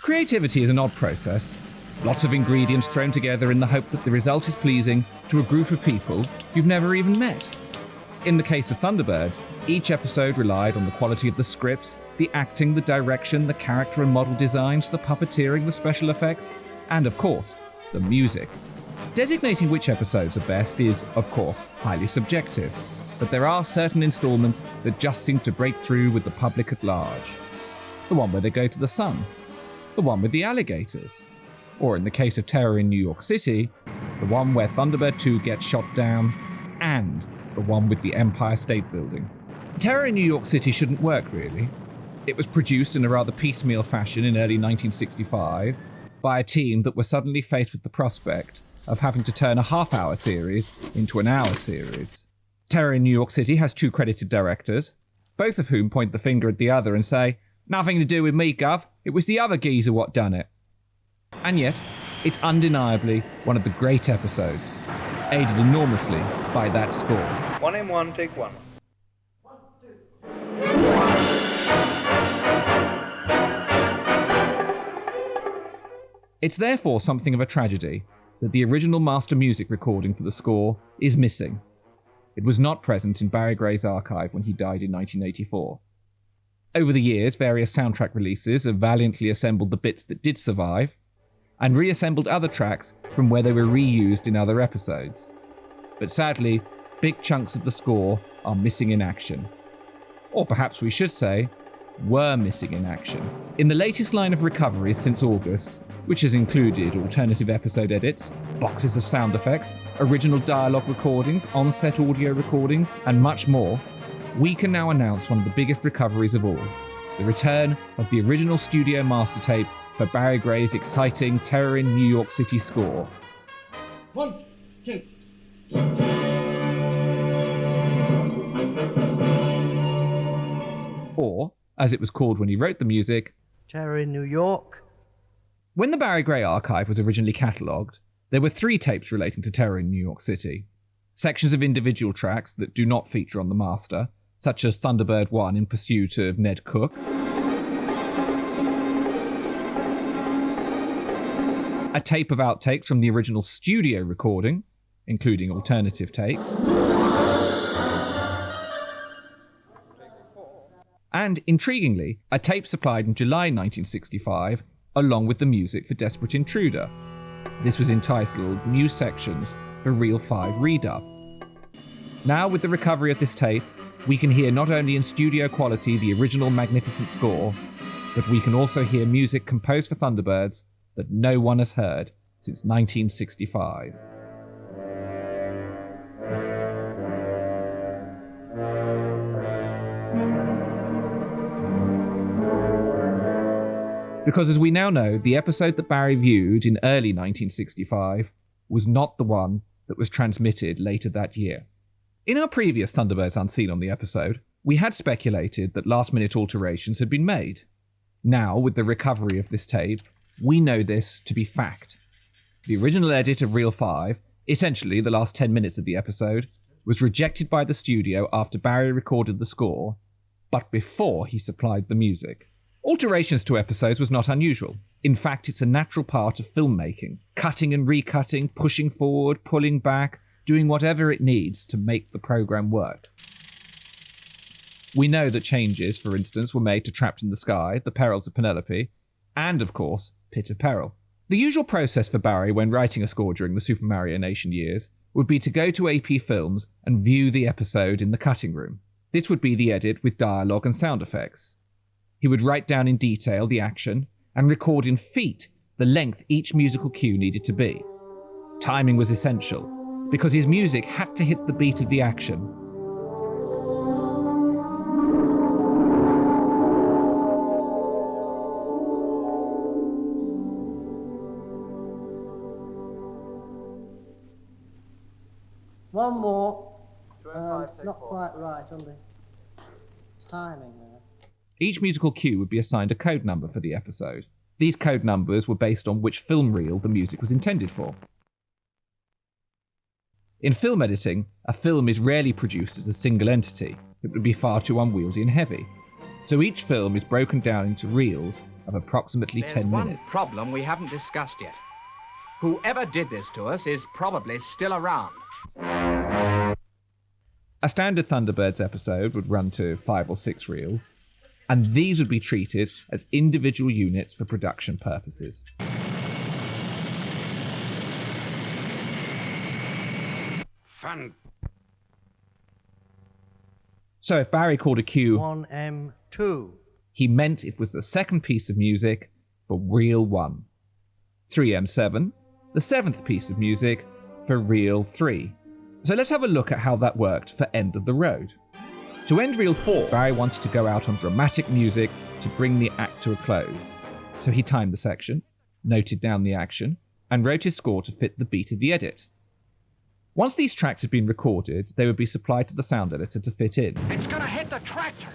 Creativity is an odd process. Lots of ingredients thrown together in the hope that the result is pleasing to a group of people you've never even met. In the case of Thunderbirds, each episode relied on the quality of the scripts, the acting, the direction, the character and model designs, the puppeteering, the special effects, and of course, the music. Designating which episodes are best is, of course, highly subjective, but there are certain installments that just seem to break through with the public at large. The one where they go to the sun, the one with the alligators, or in the case of Terror in New York City, the one where Thunderbird 2 gets shot down, and the one with the Empire State Building. Terror in New York City shouldn't work, really. It was produced in a rather piecemeal fashion in early 1965 by a team that were suddenly faced with the prospect of having to turn a half-hour series into an hour series. Terror in New York City has two credited directors, both of whom point the finger at the other and say, "Nothing to do with me, Gov, it was the other geezer what done it." And yet, it's undeniably one of the great episodes, aided enormously by that score. 1M1, take 1. It's therefore something of a tragedy that the original master music recording for the score is missing. It was not present in Barry Gray's archive when he died in 1984. Over the years, various soundtrack releases have valiantly assembled the bits that did survive, and reassembled other tracks from where they were reused in other episodes. But sadly, big chunks of the score are missing in action. Or perhaps we should say, were missing in action. In the latest line of recoveries since August, which has included alternative episode edits, boxes of sound effects, original dialogue recordings, on-set audio recordings, and much more, we can now announce one of the biggest recoveries of all, the return of the original studio master tape for Barry Gray's exciting Terror in New York City score. 1, 2. Or, as it was called when he wrote the music, Terror in New York. When the Barry Gray archive was originally catalogued, there were 3 tapes relating to Terror in New York City. Sections of individual tracks that do not feature on the master, such as Thunderbird 1 in Pursuit of Ned Cook, a tape of outtakes from the original studio recording, including alternative takes, and, intriguingly, a tape supplied in July 1965 along with the music for Desperate Intruder. This was entitled New Sections for Reel 5 Redub. Now, with the recovery of this tape, we can hear not only in studio quality the original magnificent score, but we can also hear music composed for Thunderbirds that no one has heard since 1965. Because as we now know, the episode that Barry viewed in early 1965 was not the one that was transmitted later that year. In our previous Thunderbirds Unseen on the episode, we had speculated that last-minute alterations had been made. Now, with the recovery of this tape, we know this to be fact. The original edit of Reel 5, essentially the last 10 minutes of the episode, was rejected by the studio after Barry recorded the score, but before he supplied the music. Alterations to episodes was not unusual. In fact, it's a natural part of filmmaking, cutting and recutting, pushing forward, pulling back, doing whatever it needs to make the program work. We know that changes, for instance, were made to Trapped in the Sky, The Perils of Penelope, and, of course, Pit of Peril. The usual process for Barry when writing a score during the Supermarionation years would be to go to AP Films and view the episode in the cutting room. This would be the edit with dialogue and sound effects. He would write down in detail the action and record in feet the length each musical cue needed to be. Timing was essential, because his music had to hit the beat of the action. One more. 2 and 5, take Not 4. quite right on the timing there. Each musical cue would be assigned a code number for the episode. These code numbers were based on which film reel the music was intended for. In film editing, a film is rarely produced as a single entity. It would be far too unwieldy and heavy. So each film is broken down into reels of approximately 10 There's minutes. one problem we haven't discussed yet. Whoever did this to us is probably still around. A standard Thunderbirds episode would run to 5 or 6 reels, and these would be treated as individual units for production purposes. Fun. So if Barry called a cue 1M2. he meant it was the second piece of music for reel 1. 3M7, the 7th piece of music for reel 3. So let's have a look at how that worked for End of the Road. To end reel 4, Barry wanted to go out on dramatic music to bring the act to a close. So he timed the section, noted down the action, and wrote his score to fit the beat of the edit. Once these tracks had been recorded, they would be supplied to the sound editor to fit in. It's gonna hit the tractor!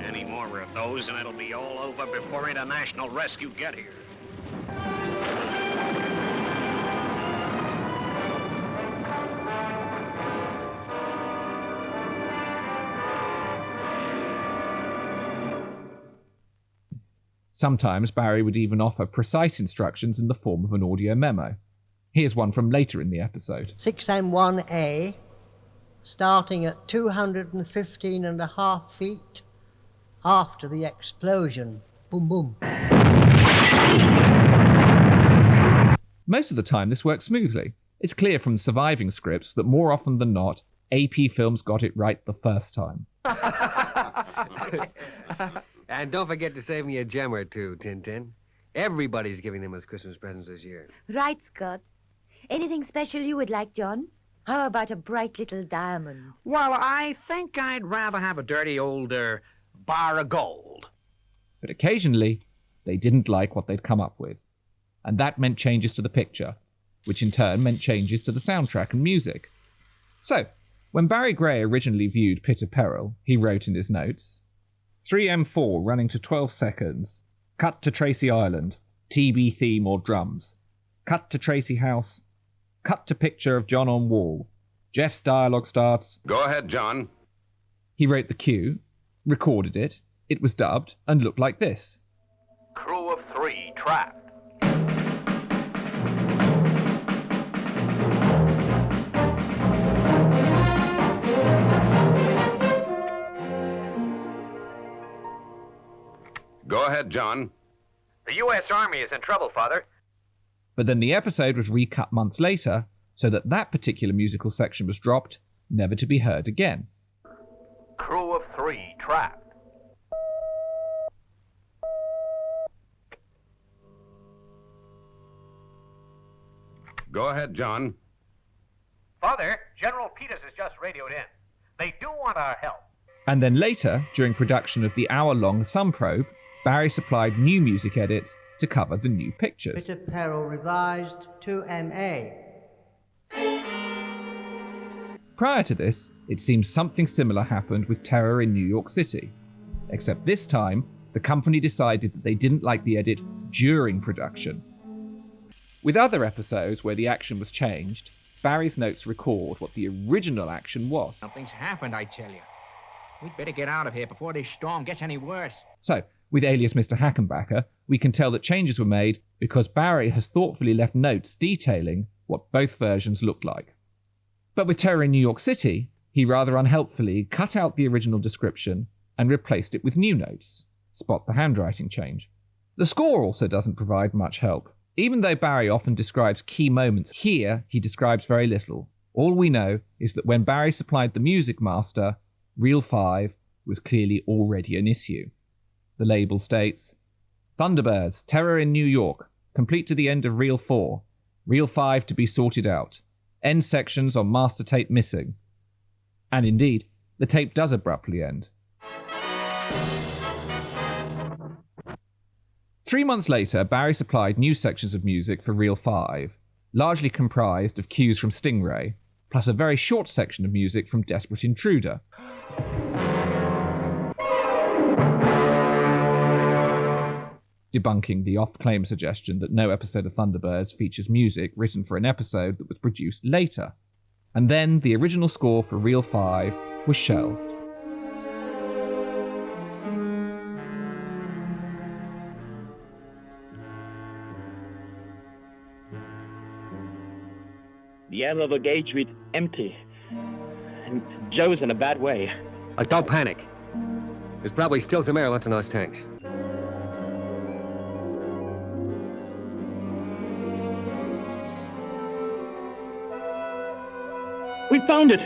Any more of those and it'll be all over before International Rescue get here. Sometimes Barry would even offer precise instructions in the form of an audio memo. Here's one from later in the episode. 6M1A, starting at 215.5 feet after the explosion. Boom, boom. Most of the time this works smoothly. It's clear from surviving scripts that more often than not, AP Films got it right the first time. And don't forget to save me a gem or two, Tintin. Everybody's giving them as Christmas presents this year. Right, Scott. Anything special you would like, John? How about a bright little diamond? Well, I think I'd rather have a dirty old, bar of gold. But occasionally, they didn't like what they'd come up with. And that meant changes to the picture, which in turn meant changes to the soundtrack and music. So, when Barry Gray originally viewed Pit of Peril, he wrote in his notes, 3M4 running to 12 seconds. Cut to Tracy Island. TB theme or drums. Cut to Tracy House. Cut to picture of John on wall. Jeff's dialogue starts. Go ahead, John. He wrote the cue, recorded it, it was dubbed, and looked like this. Crew of 3 trapped. Go ahead, John. The U.S. Army is in trouble, Father. But then the episode was recut months later, so that that particular musical section was dropped, never to be heard again. Crew of 3 trapped. Go ahead, John. Father, General Peters has just radioed in. They do want our help. And then later, during production of the hour-long Sun Probe, Barry supplied new music edits to cover the new pictures. Bit of Peril revised 2MA. Prior to this, it seems something similar happened with Terror in New York City. Except this time, the company decided that they didn't like the edit during production. With other episodes where the action was changed, Barry's notes record what the original action was. Something's happened, I tell you. We'd better get out of here before this storm gets any worse. So, with alias Mr. Hackenbacker, we can tell that changes were made because Barry has thoughtfully left notes detailing what both versions looked like. But with Terror in New York City, he rather unhelpfully cut out the original description and replaced it with new notes. Spot the handwriting change. The score also doesn't provide much help. Even though Barry often describes key moments, here he describes very little. All we know is that when Barry supplied the music master, Reel 5 was clearly already an issue. The label states, Thunderbirds, Terror in New York, complete to the end of Reel 4. Reel 5 to be sorted out. End sections on master tape missing. And indeed, the tape does abruptly end. 3 months later, Barry supplied new sections of music for Reel 5, largely comprised of cues from Stingray, plus a very short section of music from Desperate Intruder. Debunking the oft-claimed suggestion that no episode of Thunderbirds features music written for an episode that was produced later. And then the original score for Reel 5 was shelved. The end of the gauge read empty. And Joe's in a bad way. Don't panic. There's probably still some air left in those tanks. We found it.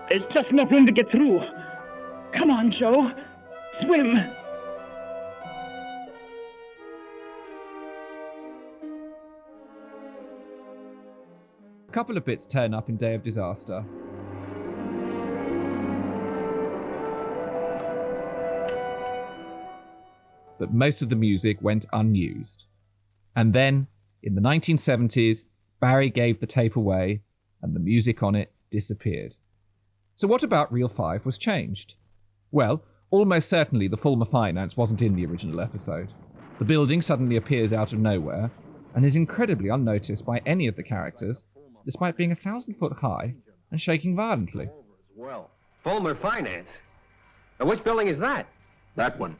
There's just enough room to get through. Come on, Joe. Swim. A couple of bits turn up in Day of Disaster. But most of the music went unused. And then, in the 1970s, Barry gave the tape away and the music on it disappeared. So what about Reel 5 was changed? Well, almost certainly the Fulmer Finance wasn't in the original episode. The building suddenly appears out of nowhere and is incredibly unnoticed by any of the characters, despite being 1,000 foot high and shaking violently. Well, Fulmer Finance? Now, which building is that? That one.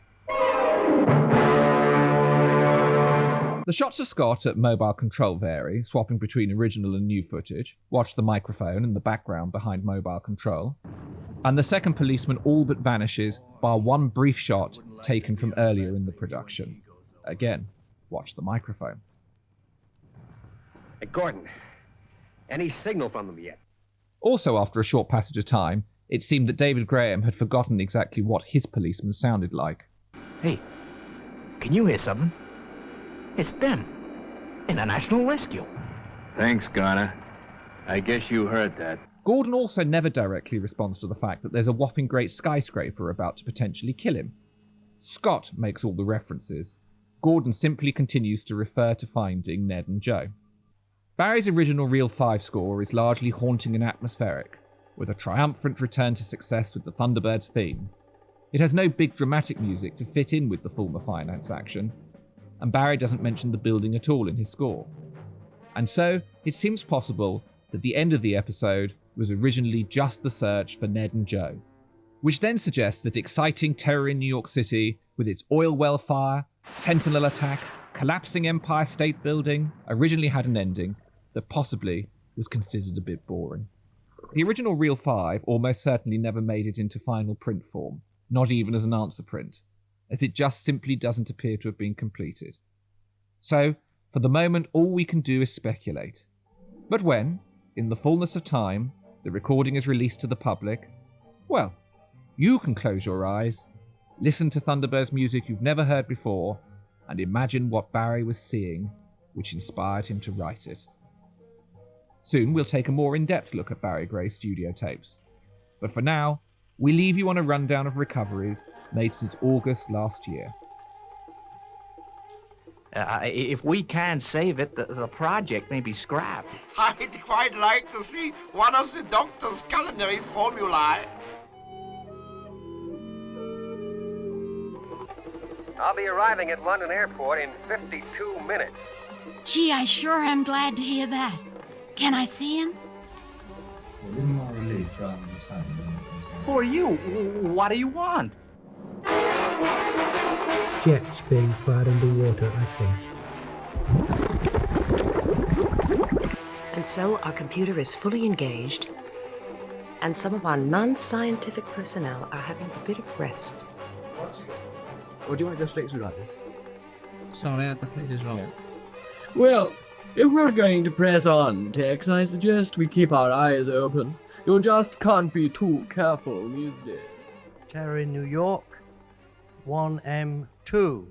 The shots of Scott at mobile control vary, swapping between original and new footage. Watch the microphone in the background behind mobile control. And the second policeman all but vanishes, bar one brief shot taken from earlier in the production. Again, watch the microphone. Hey, Gordon, any signal from them yet? Also, after a short passage of time, it seemed that David Graham had forgotten exactly what his policeman sounded like. Hey, can you hear something? It's them. In a national rescue. Thanks, Garner. I guess you heard that. Gordon also never directly responds to the fact that there's a whopping great skyscraper about to potentially kill him. Scott makes all the references. Gordon simply continues to refer to finding Ned and Joe. Barry's original Reel 5 score is largely haunting and atmospheric, with a triumphant return to success with the Thunderbirds theme. It has no big dramatic music to fit in with the Fulmer Finance action, and Barry doesn't mention the building at all in his score. And so, it seems possible that the end of the episode was originally just the search for Ned and Joe, which then suggests that exciting terror in New York City, with its oil well fire, sentinel attack, collapsing Empire State Building, originally had an ending that possibly was considered a bit boring. The original Reel 5 almost certainly never made it into final print form, not even as an answer print, as it just simply doesn't appear to have been completed. So, for the moment, all we can do is speculate. But when, in the fullness of time, the recording is released to the public, well, you can close your eyes, listen to Thunderbird's music you've never heard before, and imagine what Barry was seeing, which inspired him to write it. Soon we'll take a more in-depth look at Barry Gray's studio tapes. But for now, we leave you on a rundown of recoveries made since August last year. If we can't save it, the project may be scrapped. I'd quite like to see one of the doctor's culinary formulae. I'll be arriving at London Airport in 52 minutes. Gee, I sure am glad to hear that. Can I see him? Who are you? What do you want? Jets being fired underwater, I think. And so our computer is fully engaged, and some of our non-scientific personnel are having a bit of rest. Or do you want to go straight through like this? Sorry, I thought it is wrong. Well, if we're going to press on, Tex, I suggest we keep our eyes open. You just can't be too careful these days. Terror in New York, 1M2.